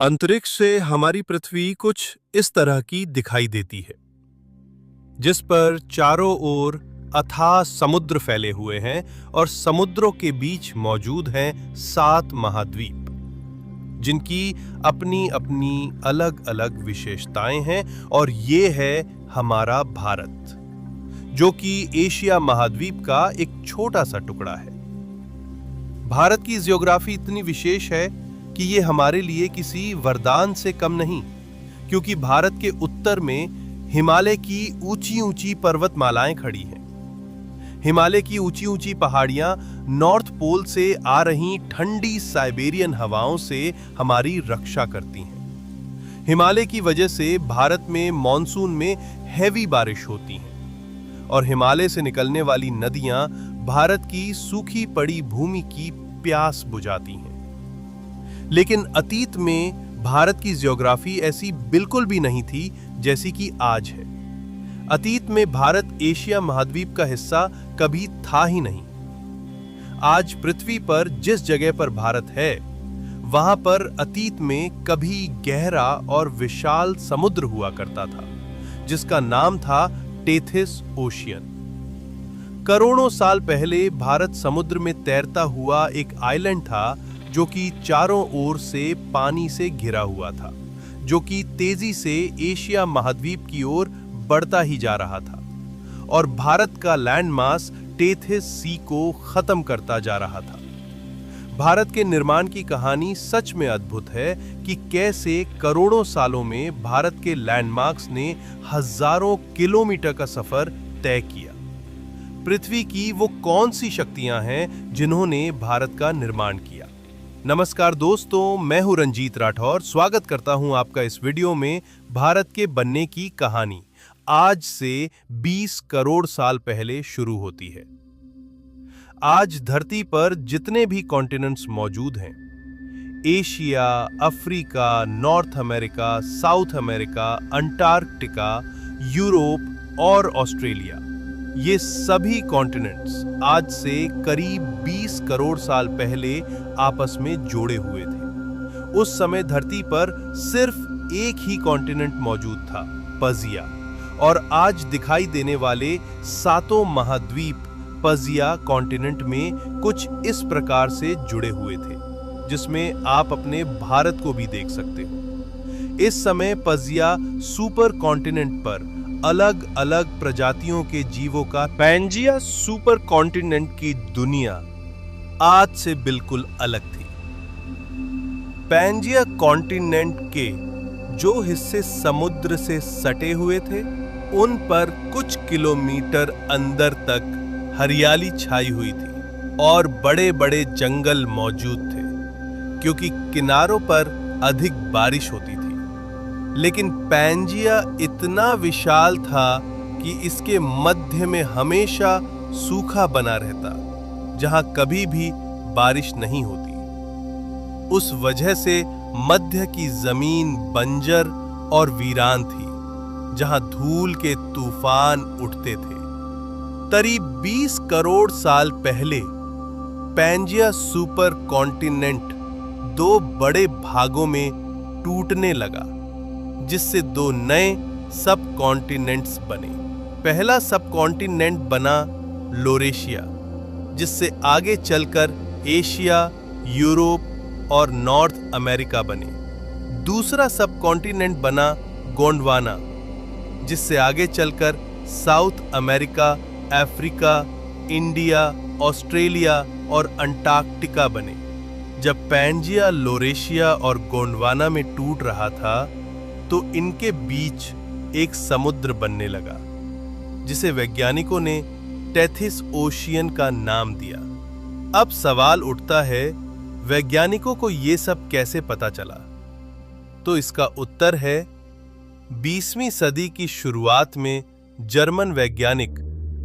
अंतरिक्ष से हमारी पृथ्वी कुछ इस तरह की दिखाई देती है, जिस पर चारों ओर अथाह समुद्र फैले हुए हैं और समुद्रों के बीच मौजूद हैं 7 महाद्वीप, जिनकी अपनी अपनी अलग अलग विशेषताएं हैं। और ये है हमारा भारत, जो कि एशिया महाद्वीप का एक छोटा सा टुकड़ा है। भारत की ज्योग्राफी इतनी विशेष है कि ये हमारे लिए किसी वरदान से कम नहीं, क्योंकि भारत के उत्तर में हिमालय की ऊंची ऊंची पर्वतमालाएं खड़ी हैं। हिमालय की ऊंची ऊंची पहाड़ियां नॉर्थ पोल से आ रही ठंडी साइबेरियन हवाओं से हमारी रक्षा करती हैं। हिमालय की वजह से भारत में मॉनसून में हैवी बारिश होती है और हिमालय से निकलने वाली नदियां भारत की सूखी पड़ी भूमि की प्यास बुझाती हैं। लेकिन अतीत में भारत की ज्योग्राफी ऐसी बिल्कुल भी नहीं थी जैसी कि आज है। अतीत में भारत एशिया महाद्वीप का हिस्सा कभी था ही नहीं। आज पृथ्वी पर जिस जगह पर भारत है, वहां पर अतीत में कभी गहरा और विशाल समुद्र हुआ करता था, जिसका नाम था टेथिस ओशियन। करोड़ों साल पहले भारत समुद्र में तैरता हुआ एक आइलैंड था, जो कि चारों ओर से पानी से घिरा हुआ था, जो कि तेजी से एशिया महाद्वीप की ओर बढ़ता ही जा रहा था और भारत का लैंड मास टेथिस सी को खत्म करता जा रहा था। भारत के निर्माण की कहानी सच में अद्भुत है कि कैसे करोड़ों सालों में भारत के लैंडमार्क्स ने हजारों किलोमीटर का सफर तय किया। पृथ्वी की वो कौन सी शक्तियां हैं जिन्होंने भारत का निर्माण किया? नमस्कार दोस्तों, मैं हूं रंजीत राठौर। स्वागत करता हूं आपका इस वीडियो में। भारत के बनने की कहानी आज से 20 करोड़ साल पहले शुरू होती है। आज धरती पर जितने भी कॉन्टिनेंट्स मौजूद हैं, Asia, Africa, north America, south America, Antarctica, Europe और ऑस्ट्रेलिया, ये सभी कॉन्टिनेंट्स आज से करीब 20 करोड़ साल पहले आपस में जोड़े हुए थे। उस समय धरती पर सिर्फ एक ही कॉन्टिनेंट मौजूद था, पजिया, और आज दिखाई देने वाले 7 महाद्वीप पजिया कॉन्टिनेंट में कुछ इस प्रकार से जुड़े हुए थे, जिसमें आप अपने भारत को भी देख सकते हो। इस समय पजिया सुपर कॉन्टिनेंट पर अलग अलग प्रजातियों के जीवों का पैंजिया सुपर कॉन्टिनेंट की दुनिया आज से बिल्कुल अलग थी। पैंजिया कॉन्टिनेंट के जो हिस्से समुद्र से सटे हुए थे, उन पर कुछ किलोमीटर अंदर तक हरियाली छाई हुई थी और बड़े बड़े जंगल मौजूद थे, क्योंकि किनारों पर अधिक बारिश होती थी। लेकिन पैंजिया इतना विशाल था कि इसके मध्य में हमेशा सूखा बना रहता, जहां कभी भी बारिश नहीं होती। उस वजह से मध्य की जमीन बंजर और वीरान थी, जहां धूल के तूफान उठते थे। करीब 20 करोड़ साल पहले पैंजिया सुपर कॉन्टिनेंट 2 बड़े भागों में टूटने लगा, जिससे 2 नए सब कॉन्टिनेंट्स बने। पहला सब कॉन्टिनेंट बना लोरेशिया, जिससे आगे चलकर एशिया, यूरोप और नॉर्थ अमेरिका बने। दूसरा सब कॉन्टिनेंट बना गोंडवाना, जिससे आगे चलकर south America, Africa, India, Australia और अंटार्कटिका बने। जब पैंजिया, लोरेशिया और गोंडवाना में टूट रहा था, तो इनके बीच एक समुद्र बनने लगा, जिसे वैज्ञानिकों ने टेथिस ओशियन का नाम दिया। अब सवाल उठता है, वैज्ञानिकों को ये सब कैसे पता चला? तो इसका उत्तर है, 20वीं सदी की शुरुआत में जर्मन वैज्ञानिक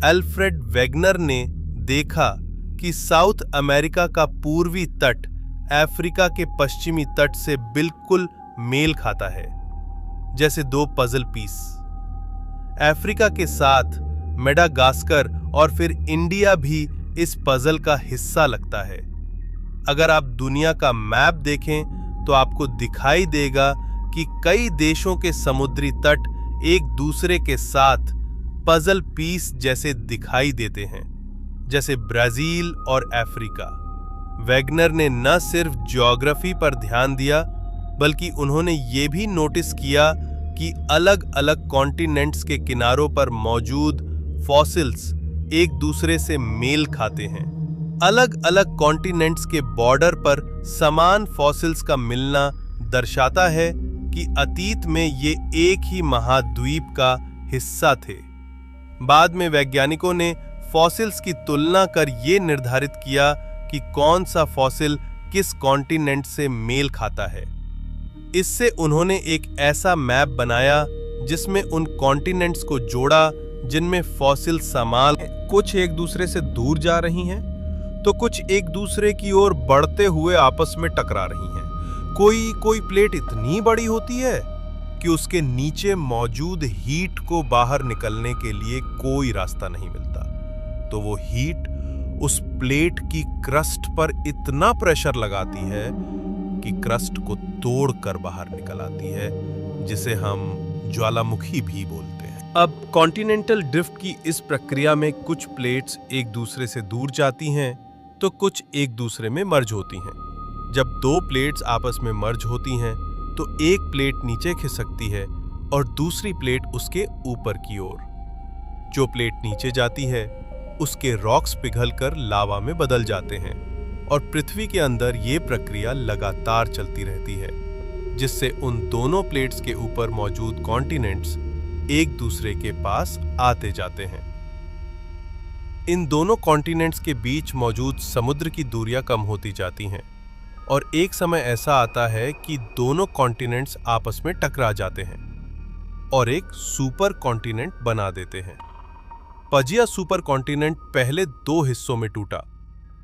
अल्फ्रेड वेगनर ने देखा कि साउथ अमेरिका का पूर्वी तट अफ्रीका के पश्चिमी तट से बिल्कुल मेल खाता है, जैसे 2 पजल पीस। अफ्रीका के साथ मेडागास्कर और फिर इंडिया भी इस पजल का हिस्सा लगता है। अगर आप दुनिया का मैप देखें तो आपको दिखाई देगा कि कई देशों के समुद्री तट एक दूसरे के साथ पजल पीस जैसे दिखाई देते हैं, जैसे ब्राजील और अफ्रीका। वैगनर ने न सिर्फ ज्योग्राफी पर ध्यान दिया, बल्कि उन्होंने ये भी नोटिस किया कि अलग अलग कॉन्टिनेंट्स के किनारों पर मौजूद फॉसिल्स एक दूसरे से मेल खाते हैं। अलग अलग कॉन्टिनेंट्स के बॉर्डर पर समान फॉसिल्स का मिलना दर्शाता है कि अतीत में ये एक ही महाद्वीप का हिस्सा थे। बाद में वैज्ञानिकों ने फॉसिल्स की तुलना कर ये निर्धारित किया कि कौन सा फॉसिल किस कॉन्टिनेंट से मेल खाता है। इससे उन्होंने एक ऐसा मैप बनाया जिसमें उन कॉन्टिनेंट्स को जोड़ा जिनमें फॉसिल समान, कुछ एक दूसरे से दूर जा रही हैं तो कुछ एक दूसरे की ओर बढ़ते हुए आपस में टकरा रही हैं। कोई प्लेट इतनी बड़ी होती है कि उसके नीचे मौजूद हीट को बाहर निकलने के लिए कोई रास्ता नहीं मिलता, तो वो हीट उस प्लेट की क्रस्ट पर इतना प्रेशर लगाती है कि क्रस्ट को तोड़कर बाहर निकल आती है, जिसे हम ज्वालामुखी भी बोलते हैं। अब कॉन्टिनेंटल ड्रिफ्ट की इस प्रक्रिया में कुछ प्लेट्स एक दूसरे से दूर जाती हैं तो कुछ एक दूसरे में मर्ज होती हैं। जब दो प्लेट्स आपस में मर्ज होती हैं तो एक प्लेट नीचे खिसकती है और दूसरी प्लेट उसके ऊपर की ओर। जो प्लेट नीचे जाती है उसके रॉक्स पिघलकर लावा में बदल जाते हैं और पृथ्वी के अंदर ये प्रक्रिया लगातार चलती रहती है, जिससे उन दोनों प्लेट्स के ऊपर मौजूद कॉन्टिनेंट्स एक दूसरे के पास आते जाते हैं। इन दोनों कॉन्टिनेंट्स के बीच मौजूद समुद्र की दूरियां कम होती जाती हैं और एक समय ऐसा आता है कि दोनों कॉन्टिनेंट्स आपस में टकरा जाते हैं और एक सुपर कॉन्टिनेंट बना देते हैं। पजिया सुपर कॉन्टिनेंट पहले दो हिस्सों में टूटा,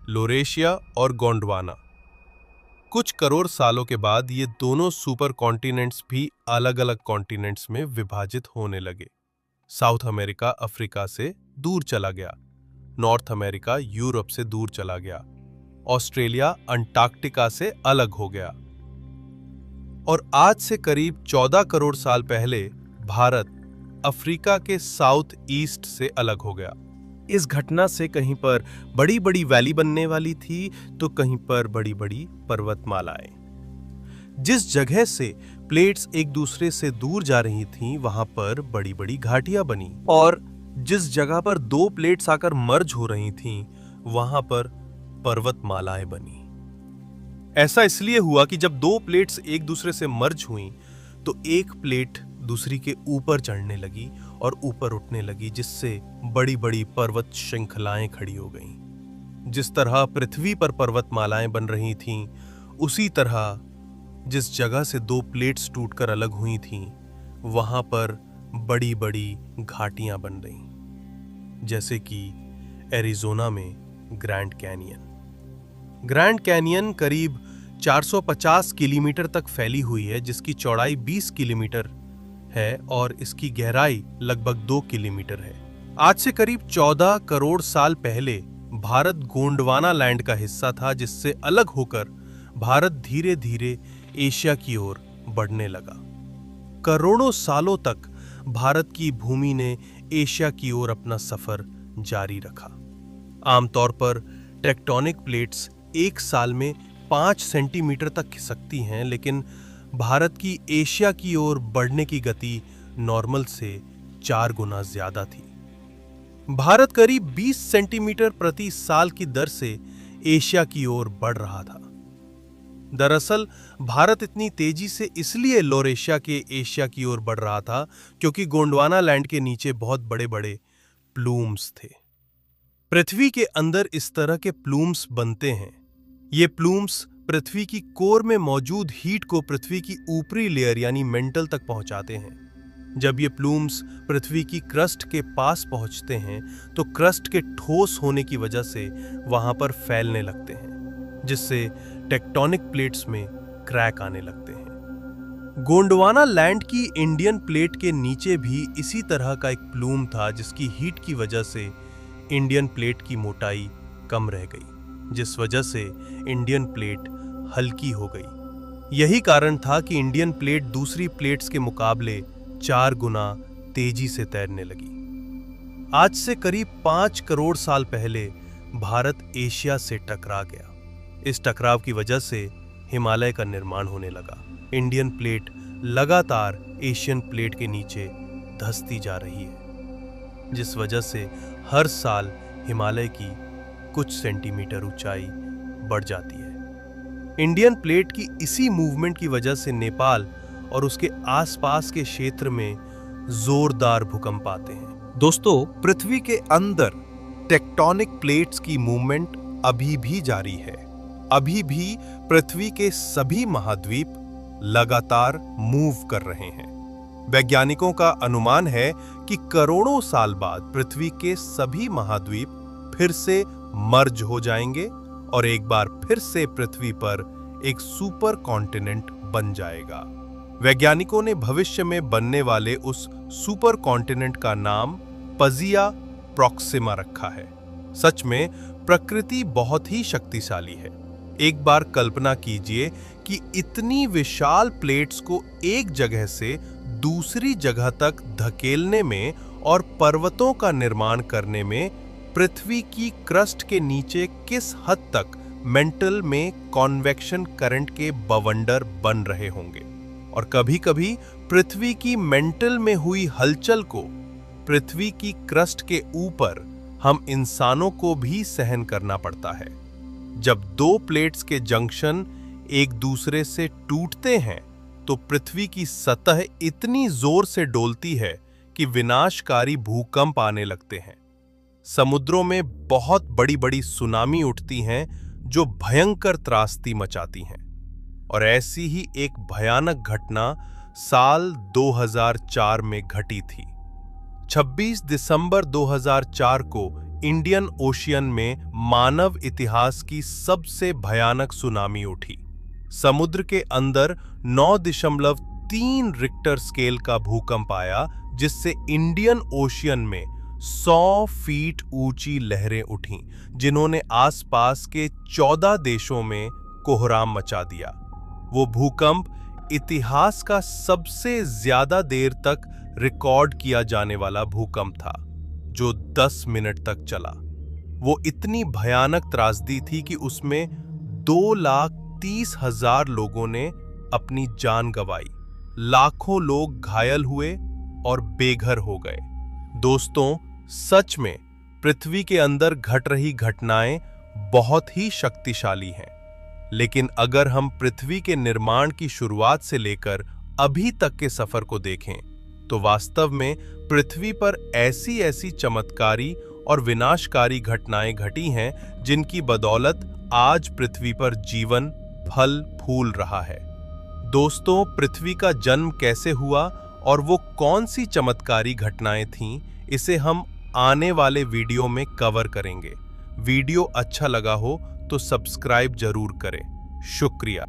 लोरेशिया और गोंडवाना। कुछ करोड़ सालों के बाद ये दोनों सुपर कॉन्टिनेंट्स भी अलग अलग कॉन्टिनेंट्स में विभाजित होने लगे। साउथ अमेरिका अफ्रीका से दूर चला गया, नॉर्थ अमेरिका यूरोप से दूर चला गया, ऑस्ट्रेलिया अंटार्कटिका से अलग हो गया और आज से करीब 14 करोड़ साल पहले भारत अफ्रीका के साउथ ईस्ट से अलग हो गया। इस घटना से कहीं पर बड़ी बड़ी वैली बनने वाली थी तो कहीं पर बड़ी बड़ी पर्वतमालाएं। जिस जगह से प्लेट्स एक दूसरे से दूर जा रही थीं, वहां पर बड़ी बड़ी घाटियां बनी और जिस जगह पर दो प्लेट्स आकर मर्ज हो रही थीं, वहां पर पर्वतमालाएं बनी। ऐसा इसलिए हुआ कि जब दो प्लेट्स एक दूसरे से मर्ज हुईं, तो एक प्लेट दूसरी के ऊपर चढ़ने लगी और ऊपर उठने लगी, जिससे बड़ी बड़ी पर्वत श्रृंखलाएं खड़ी हो गईं। जिस तरह पृथ्वी पर पर्वतमालाएं बन रही थीं, उसी तरह जिस जगह से दो प्लेट्स टूटकर अलग हुई थीं, वहां पर बड़ी बड़ी घाटियां बन रहीं, जैसे कि एरिज़ोना में ग्रैंड कैनियन। ग्रैंड कैनियन करीब 450 किलोमीटर तक फैली हुई है, जिसकी चौड़ाई 20 किलोमीटर है और इसकी गहराई लगभग 2 किलोमीटर है। आज से करीब 14 करोड़ साल पहले भारत गोंडवाना लैंड का हिस्सा था, जिससे अलग होकर भारत धीरे धीरे एशिया की ओर बढ़ने लगा। करोड़ों सालों तक भारत की भूमि ने एशिया की ओर अपना सफर जारी रखा। आमतौर पर टेक्टोनिक प्लेट्स एक साल में 5 सेंटीमीटर तक खिसकती हैं, लेकिन भारत की एशिया की ओर बढ़ने की गति नॉर्मल से 4 गुना ज्यादा थी। भारत करीब 20 सेंटीमीटर प्रति साल की दर से एशिया की ओर बढ़ रहा था। दरअसल भारत इतनी तेजी से इसलिए लोरेशिया के एशिया की ओर बढ़ रहा था क्योंकि गोंडवाना लैंड के नीचे बहुत बड़े बड़े प्लूम्स थे। पृथ्वी के अंदर इस तरह के प्लूम्स बनते हैं। ये प्लूम्स पृथ्वी की कोर में मौजूद हीट को पृथ्वी की ऊपरी लेयर यानी मेंटल तक पहुंचाते हैं। जब ये प्लूम्स पृथ्वी की क्रस्ट के पास पहुंचते हैं तो क्रस्ट के ठोस होने की वजह से वहां पर फैलने लगते हैं, जिससे टेक्टोनिक प्लेट्स में क्रैक आने लगते हैं। गोंडवाना लैंड की इंडियन प्लेट के नीचे भी इसी तरह का एक प्लूम था, जिसकी हीट की वजह से इंडियन प्लेट की मोटाई कम रह गई, जिस वजह से इंडियन प्लेट हल्की हो गई। यही कारण था कि इंडियन प्लेट दूसरी प्लेट्स के मुकाबले 4 गुना तेजी से तैरने लगी। आज से करीब 5 करोड़ साल पहले भारत एशिया से टकरा गया। इस टकराव की वजह से हिमालय का निर्माण होने लगा। इंडियन प्लेट लगातार एशियन प्लेट के नीचे धंसती जा रही है, जिस वजह से हर साल हिमालय की कुछ सेंटीमीटर ऊंचाई बढ़ जाती है। इंडियन प्लेट की इसी मूवमेंट की वजह से नेपाल और उसके आसपास के क्षेत्र में जोरदार भूकंप आते हैं। दोस्तों, पृथ्वी के अंदर टेक्टोनिक प्लेट्स की मूवमेंट अभी भी जारी है। अभी भी पृथ्वी के सभी महाद्वीप लगातार मूव कर रहे हैं। वैज्ञानिकों का अनुमान है कि करोड़ों साल बाद पृथ्वी के सभी महाद्वीप फिर से मर्ज हो जाएंगे और एक बार फिर से पृथ्वी पर एक सुपर कॉन्टिनेंट बन जाएगा। वैज्ञानिकों ने भविष्य में बनने वाले उस सुपर कॉन्टिनेंट का नाम पजिया प्रॉक्सिमा रखा है। सच में प्रकृति बहुत ही शक्तिशाली है। एक बार कल्पना कीजिए कि इतनी विशाल प्लेट्स को एक जगह से दूसरी जगह तक धकेलने में और पर्वतों का निर्माण करने में पृथ्वी की क्रस्ट के नीचे किस हद तक मेंटल में कॉन्वेक्शन करंट के बवंडर बन रहे होंगे। और कभी-कभी पृथ्वी की मेंटल में हुई हलचल को पृथ्वी की क्रस्ट के ऊपर हम इंसानों को भी सहन करना पड़ता है। जब दो प्लेट्स के जंक्शन एक दूसरे से टूटते हैं तो पृथ्वी की सतह इतनी जोर से डोलती है कि विनाशकारी भूकंप आने लगते हैं। समुद्रों में बहुत बड़ी-बड़ी सुनामी उठती हैं जो भयंकर त्रासदी मचाती हैं। और ऐसी ही एक भयानक घटना साल 2004 में घटी थी। 26 दिसंबर 2004 को इंडियन ओशियन में मानव इतिहास की सबसे भयानक सुनामी उठी। समुद्र के अंदर 9.3 रिक्टर स्केल का भूकंप आया, जिससे इंडियन ओशियन में 100 फीट ऊंची लहरें उठीं, जिन्होंने आसपास के 14 देशों में कोहराम मचा दिया। वो भूकंप इतिहास का सबसे ज्यादा देर तक रिकॉर्ड किया जाने वाला भूकंप था, जो 10 मिनट तक चला। वो इतनी भयानक त्रासदी थी कि उसमें 2,30,000 लोगों ने अपनी जान गंवाई, लाखों लोग घायल हुए और बेघर हो गए। दोस्तों, सच में पृथ्वी के अंदर घट रही घटनाएं बहुत ही शक्तिशाली हैं। लेकिन अगर हम पृथ्वी के निर्माण की शुरुआत से लेकर अभी तक के सफर को देखें, तो वास्तव में पृथ्वी पर ऐसी चमत्कारी और विनाशकारी घटनाएं घटी हैं, जिनकी बदौलत आज पृथ्वी पर जीवन फल फूल रहा है। दोस्तों, पृथ्वी का जन्म कैसे हुआ और वो कौन सी चमत्कारी घटनाएं थीं, इसे हम आने वाले वीडियो में कवर करेंगे। वीडियो अच्छा लगा हो तो सब्सक्राइब जरूर करें। शुक्रिया।